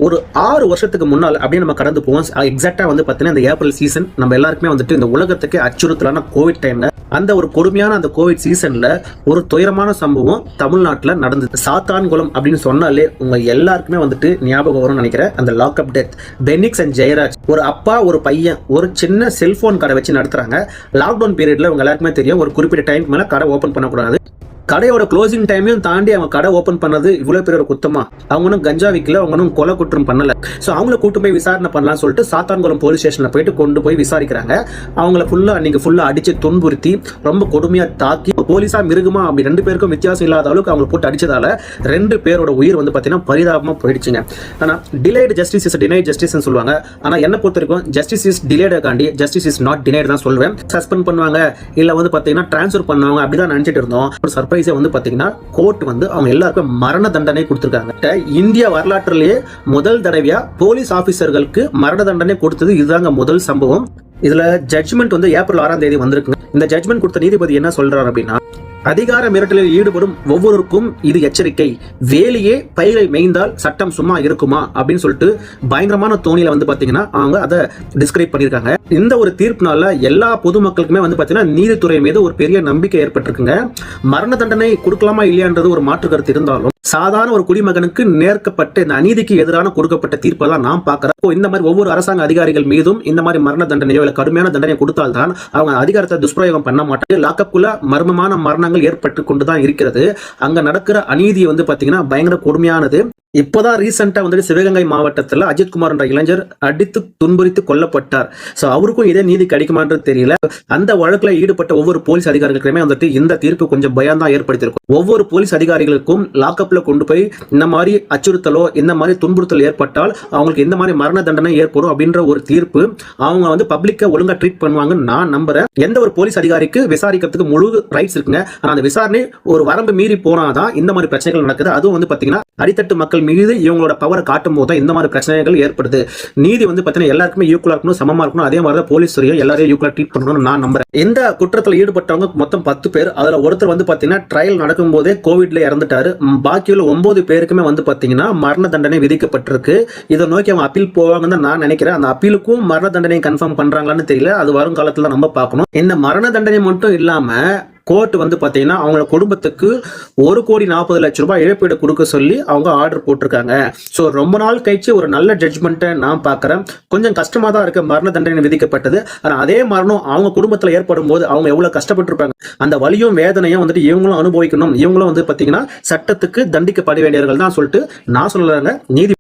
ஒரு 6 வருஷத்துக்கு முன்னால் அப்படியே நம்ம கடந்து போவோம். எக்ஸாக்டா வந்து பார்த்தீங்கன்னா இந்த ஏப்ரல் சீசன் நம்ம எல்லாருக்குமே வந்துட்டு இந்த உலகத்துக்கு அச்சுறுத்தலான கோவிட் டைம்ல அந்த ஒரு கொடுமையான அந்த கோவிட் சீசன்ல ஒரு துயரமான சம்பவம் தமிழ்நாட்டில் நடந்தது. சாத்தான்குளம் அப்படின்னு சொன்னாலே உங்க எல்லாருக்குமே வந்துட்டு ஞாபகம் வரும்னு நினைக்கிறேன். அந்த lockup death. Bennix and Jayaraj ஒரு அப்பா ஒரு பையன் ஒரு சின்ன செல்போன் கடை வச்சு நடத்துறாங்க. லாக்டவுன் பீரியட்ல உங்க எல்லாருக்குமே தெரியும் ஒரு குறிப்பிட்ட டைம் மேல கடை ஓபன் பண்ணக்கூடாது. கடையோட க்ளோசிங் டைமையும் தாண்டி அவங்க கடை ஓப்பன் பண்ணது இவ்வளவு பெரிய ஒரு குத்தமா? அவங்களும் கஞ்சா விக்கல, அவங்களும் கொலை குற்றம் பண்ணல. ஸோ அவங்கள கூட்டு போய் விசாரணை பண்ணலாம்னு சொல்லிட்டு சாத்தான்குளம் போலீஸ் ஸ்டேஷன்ல போயிட்டு கொண்டு போய் விசாரிக்கிறாங்க. அவங்கள அன்னைக்கு ஃபுல்லா அடிச்சு துன்புறுத்தி ரொம்ப கொடுமையா தாக்கி போலீஸா மிருகமா அப்படி 2 பேருக்கும் வித்தியாசம் இல்லாத அளவுக்கு அவங்க போட்டு அடிச்சதால 2 பேரோட உயிர் வந்து பாத்தீங்கன்னா பரிதாபமா போயிடுச்சுங்க. ஆனா delayed justice is denied justice சொல்லுவாங்க. ஆனா என்ன பொறுத்த வரைக்கும் ஜஸ்டிஸ் இஸ் டிலேட் காண்டி ஜஸ்டிஸ் இஸ் நாட் டினைட் தான் சொல்லுவேன். சஸ்பெண்ட் பண்ணுவாங்க இல்ல வந்து பாத்தீங்கன்னா டிரான்ஸ்ஃபர் பண்ணுவாங்க அப்படிதான் நினைச்சிட்டு இருந்தோம். ஒரு சர்ப்ரைஸ் வந்து பாத்தீங்கன்னா கோர்ட் வந்து அவங்க எல்லாருக்கும் மரண தண்டனை கொடுத்திருக்காங்க. இந்திய வரலாற்றிலேயே முதல் தடவையா போலீஸ் ஆபீசர்களுக்கு மரண தண்டனை கொடுத்தது இதுதாங்க முதல் சம்பவம். இதுல ஜட்ஜ்மெண்ட் வந்து ஏப்ரல் 6ஆம் தேதி வந்திருக்குங்க. இந்த ஜட்ஜ்மெண்ட் கொடுத்த நீதிபதி என்ன சொல்றாரு அப்படின்னா, அதிகார மிரட்டலில் ஈடுபடும் ஒவ்வொருக்கும் இது எச்சரிக்கை. வேலையே பயிரை மேய்ந்தால் சட்டம் சும்மா இருக்குமா அப்படின்னு சொல்லிட்டு பயங்கரமான தோணியில வந்து பாத்தீங்கன்னா அவங்க அதை டிஸ்கிரைப் பண்ணிருக்காங்க. இந்த ஒரு தீர்ப்புனால எல்லா பொதுமக்களுக்குமே வந்து பாத்தீங்கன்னா நீதித்துறை மீது ஒரு பெரிய நம்பிக்கை ஏற்பட்டிருக்குங்க. மரண தண்டனை கொடுக்கலாமா இல்லையான்றது ஒரு மாற்று கருத்து இருந்தாலும் சாதாரண ஒரு குடிமகனுக்கு நேர்க்கப்பட்ட இந்த அநீதிக்கு எதிரான கொடுக்கப்பட்ட தீர்ப்பெல்லாம் நான் பார்க்கிறேன். இந்த மாதிரி ஒவ்வொரு அரசாங்க அதிகாரிகள் மீதும் இந்த மாதிரி மரண தண்டனையோ இல்ல கடுமையான தண்டனை கொடுத்தால்தான் அவங்க அதிகாரத்தை துஷ்பிரயோகம் பண்ண மாட்டாங்க. லாக்கப்புக்குள்ள மர்மமான மரணங்கள் ஏற்பட்டு கொண்டுதான் இருக்கிறது. அங்க நடக்கிற அநீதி வந்து பாத்தீங்கன்னா பயங்கர கொடுமையானது. இப்போதான் ரீசெண்டா வந்துட்டு சிவகங்கை மாவட்டத்தில் அஜித்குமார் என்ற இளைஞர் அடித்து துன்புறித்து கொல்லப்பட்டார். சோ அவருக்கும் இதே நீதி கிடைக்குமான்றது தெரியல. அந்த வழக்குல ஈடுபட்ட ஒவ்வொரு போலீஸ் அதிகாரிகளுக்குமே வந்துட்டு இந்த தீர்ப்பு கொஞ்சம் பயம் தான் ஏற்படுத்தியிருக்கும். ஒவ்வொரு போலீஸ் அதிகாரிகளுக்கும் லாக்அப்ல கொண்டு போய் இந்த மாதிரி அச்சுறுத்தலோ இந்த மாதிரி துன்புறுத்தல் ஏற்பட்டால் அவங்களுக்கு இந்த மாதிரி மரண தண்டனை ஏற்படும் அப்படின்ற ஒரு தீர்ப்பு அவங்க வந்து பப்ளிக்க ஒழுங்கா ட்ரீட் பண்ணுவாங்கன்னு நான் நம்புறேன். எந்த ஒரு போலீஸ் அதிகாரிக்கு விசாரிக்கிறதுக்கு முழு ரைட்ஸ் இருக்குங்க. ஆனா அந்த விசாரணை ஒரு வரம்பு மீறி போனாதான் இந்த மாதிரி பிரச்சனைகள் நடக்குது. அதுவும் வந்து பாத்தீங்கன்னா அடித்தட்டு மக்கள் மீது இவங்களோட பவரை காட்டும் போது இந்த மாதிரி பிரச்சனைகள் ஏற்படுது. நீதி வந்து பாத்தீங்கன்னா எல்லாருக்குமே ஈக்குவலா இருக்கணும், சமமா இருக்கணும். அதே மாதிரி தான் போலீஸ் துறையும் எல்லாரையும் ஈக்குவலா ட்ரீட் பண்ணணும்னு நான் நம்புறேன். இந்த குற்றத்தில் ஈடுபட்டவங்க மொத்தம் 10 பேர். அதுல ஒருத்தர் வந்து பாத்தீங்கன்னா ட்ரையல் நடக்கும் போதே கோவிட்ல இறந்துட்டாரு. பாக்கியுள்ள 9 பேருக்குமே வந்து பாத்தீங்கன்னா மரண தண்டனை விதிக்கப்பட்டிருக்கு. இதை நோக்கி அவங்க அப்பீல் போவாங்கன்னு தான் நான் நினைக்கிறேன். அந்த அப்பீலுக்கும் மரண தண்டனை கன்ஃபார்ம் பண்றாங்களான்னு தெரியல. அது வரும் காலத்துல நம்ம பார்க்கணும். இந்த மரண தண்டனை மட்டும் இல்லாம கோர்ட் வந்து பாத்தீங்கன்னா அவங்க குடும்பத்துக்கு 1,40,00,000 ரூபாய் இழப்பீடு கொடுக்க சொல்லி அவங்க ஆர்டர் போட்டிருக்காங்க. சோ ரொம்ப நாள் கழிச்சு ஒரு நல்ல ஜட்ஜ்மெண்ட்டை நான் பார்க்கறேன். கொஞ்சம் கஷ்டமா தான் இருக்கு மரண தண்டனை விதிக்கப்பட்டது. ஆனா அதே மரணம் அவங்க குடும்பத்துல ஏற்படும் போது அவங்க எவ்வளவு கஷ்டப்பட்டிருப்பாங்க. அந்த வலியும் வேதனையும் வந்துட்டு இவங்களும் அனுபவிக்கணும். இவங்களும் வந்து பாத்தீங்கன்னா சட்டத்துக்கு தண்டிக்கப்பட வேண்டியவர்கள் தான் சொல்லிட்டு நான் சொல்லுறேங்க. நீதி